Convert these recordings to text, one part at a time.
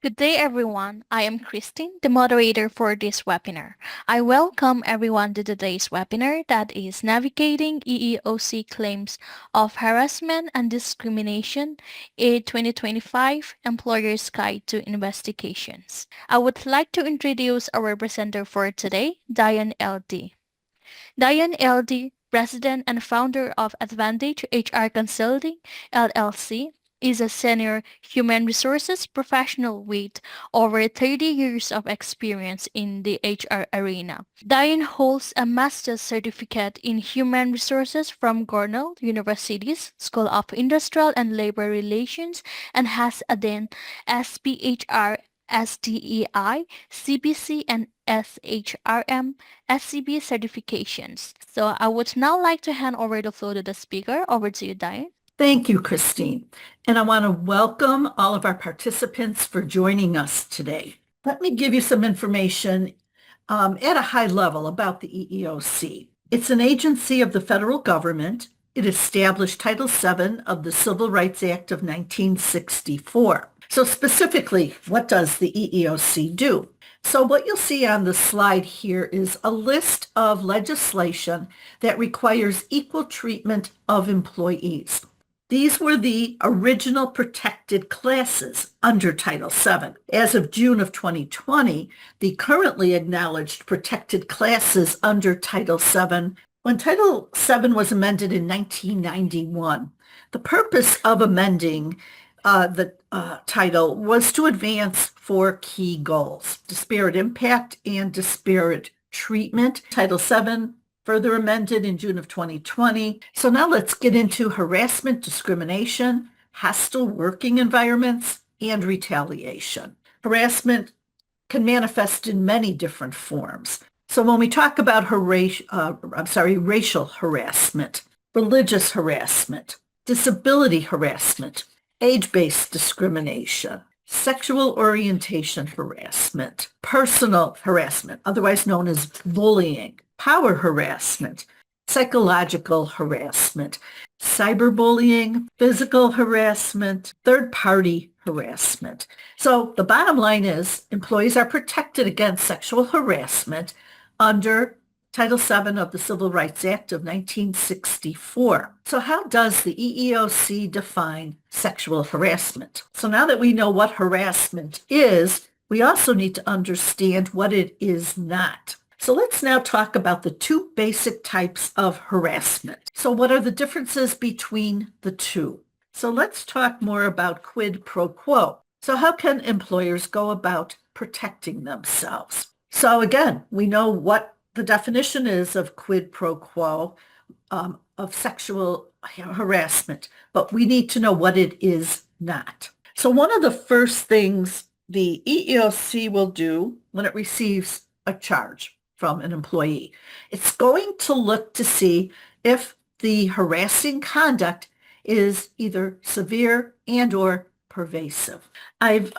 Good day, everyone. I am Christine, the moderator for this webinar. I welcome everyone to today's webinar that is Navigating EEOC Claims of Harassment and Discrimination, a 2025 Employer's Guide to Investigations. I would like to introduce our presenter for today, Diane L.D. Diane L.D., President and founder of Advantage HR Consulting, LLC, is a senior human resources professional with over 30 years of experience in the HR arena. Diane holds a master's certificate in human resources from Cornell University's School of Industrial and Labor Relations and has attained SPHR, SDEI, CBC, and SHRM, SCB certifications. So I would now like to hand over the floor to the speaker. Over to you, Diane. Thank you, Christine. And I want to welcome all of our participants for joining us today. Let me give you some information at a high level about the EEOC. It's an agency of the federal government. It established Title VII of the Civil Rights Act of 1964. So specifically, what does the EEOC do? So what you'll see on the slide here is a list of legislation that requires equal treatment of employees. These were the original protected classes under Title VII. As of June of 2020, the currently acknowledged protected classes under Title VII, when Title VII was amended in 1991, the purpose of amending the title was to advance four key goals: disparate impact and disparate treatment. Title VII further amended in June of 2020. So now let's get into harassment, discrimination, hostile working environments, and retaliation. Harassment can manifest in many different forms. So when we talk about racial harassment, religious harassment, disability harassment, age-based discrimination, sexual orientation harassment, personal harassment, otherwise known as bullying, power harassment, psychological harassment, cyberbullying, physical harassment, third-party harassment. So the bottom line is employees are protected against sexual harassment under Title VII of the Civil Rights Act of 1964. So how does the EEOC define sexual harassment? So now that we know what harassment is, we also need to understand what it is not. So let's now talk about the two basic types of harassment. So what are the differences between the two? So let's talk more about quid pro quo. So how can employers go about protecting themselves? So again, we know what the definition is of quid pro quo of sexual harassment, but we need to know what it is not. So one of the first things the EEOC will do when it receives a charge from an employee, it's going to look to see if the harassing conduct is either severe and or pervasive. I've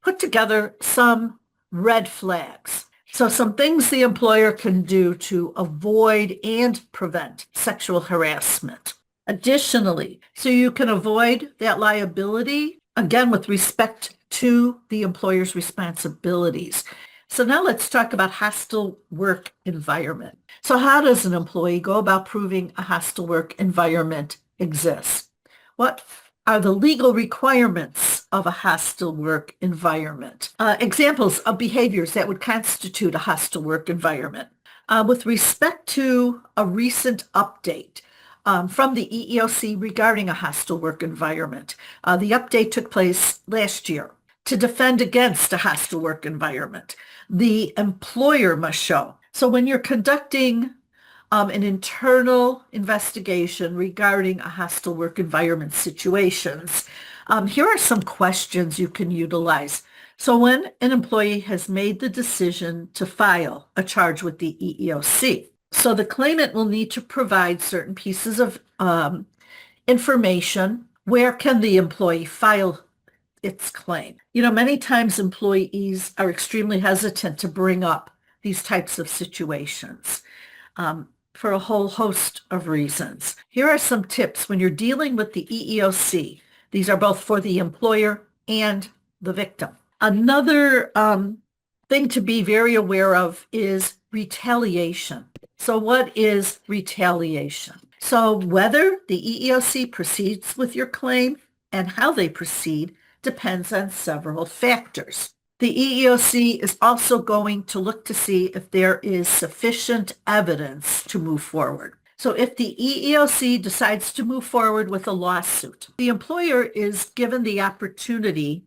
put together some red flags. So some things the employer can do to avoid and prevent sexual harassment. Additionally, so you can avoid that liability, again, with respect to the employer's responsibilities. So now let's talk about hostile work environment. So how does an employee go about proving a hostile work environment exists? What are the legal requirements of a hostile work environment? Examples of behaviors that would constitute a hostile work environment. With respect to a recent update from the EEOC regarding a hostile work environment, the update took place last year. To defend against a hostile work environment, the employer must show. So when you're conducting an internal investigation regarding a hostile work environment situations, here are some questions you can utilize. So when an employee has made the decision to file a charge with the EEOC, so the claimant will need to provide certain pieces of information. Where can the employee file its claim? You know, many times employees are extremely hesitant to bring up these types of situations for a whole host of reasons. Here are some tips when you're dealing with the EEOC. These are both for the employer and the victim. Another thing to be very aware of is retaliation. So what is retaliation? So whether the EEOC proceeds with your claim and how they proceed depends on several factors. The EEOC is also going to look to see if there is sufficient evidence to move forward. So if the EEOC decides to move forward with a lawsuit, the employer is given the opportunity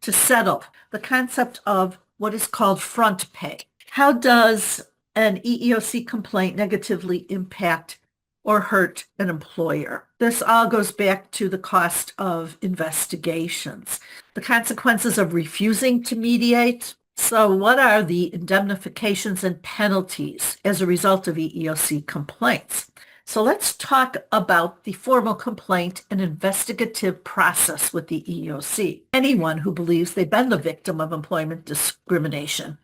to settle the concept of what is called front pay. How does an EEOC complaint negatively impact or hurt an employer? This all goes back to the cost of investigations, the consequences of refusing to mediate. So what are the indemnifications and penalties as a result of EEOC complaints? So let's talk about the formal complaint and investigative process with the EEOC. Anyone who believes they've been the victim of employment discrimination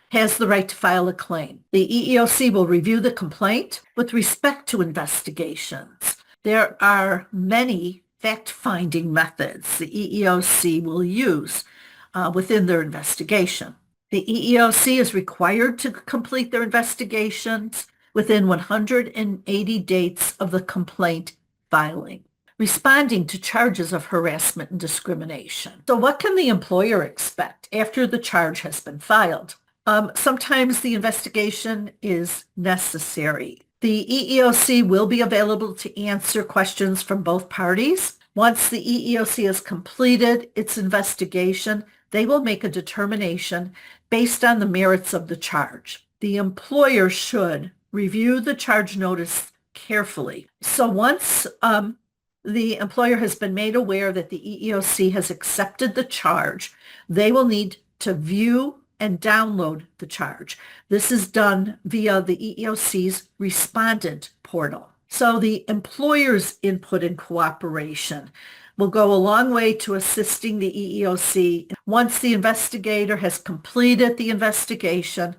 has the right to file a claim. The EEOC will review the complaint with respect to investigations. There are many fact-finding methods the EEOC will use within their investigation. The EEOC is required to complete their investigations within 180 dates of the complaint filing, responding to charges of harassment and discrimination. So what can the employer expect after the charge has been filed? Sometimes the investigation is necessary. The EEOC will be available to answer questions from both parties. Once the EEOC has completed its investigation, they will make a determination based on the merits of the charge. The employer should review the charge notice carefully. So once the employer has been made aware that the EEOC has accepted the charge, they will need to view and download the charge. This is done via the EEOC's respondent portal. So the employer's input and cooperation will go a long way to assisting the EEOC. Once the investigator has completed the investigation,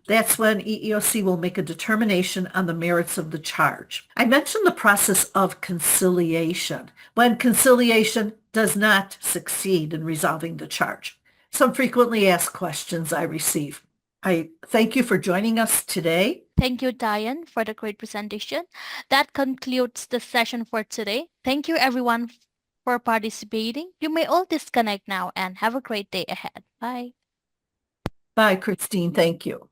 that's when EEOC will make a determination on the merits of the charge. I mentioned the process of conciliation, when conciliation does not succeed in resolving the charge. Some frequently asked questions I receive. I thank you for joining us today. Thank you, Diane, for the great presentation. That concludes the session for today. Thank you, everyone, for participating. You may all disconnect now and have a great day ahead. Bye. Bye, Christine. Thank you.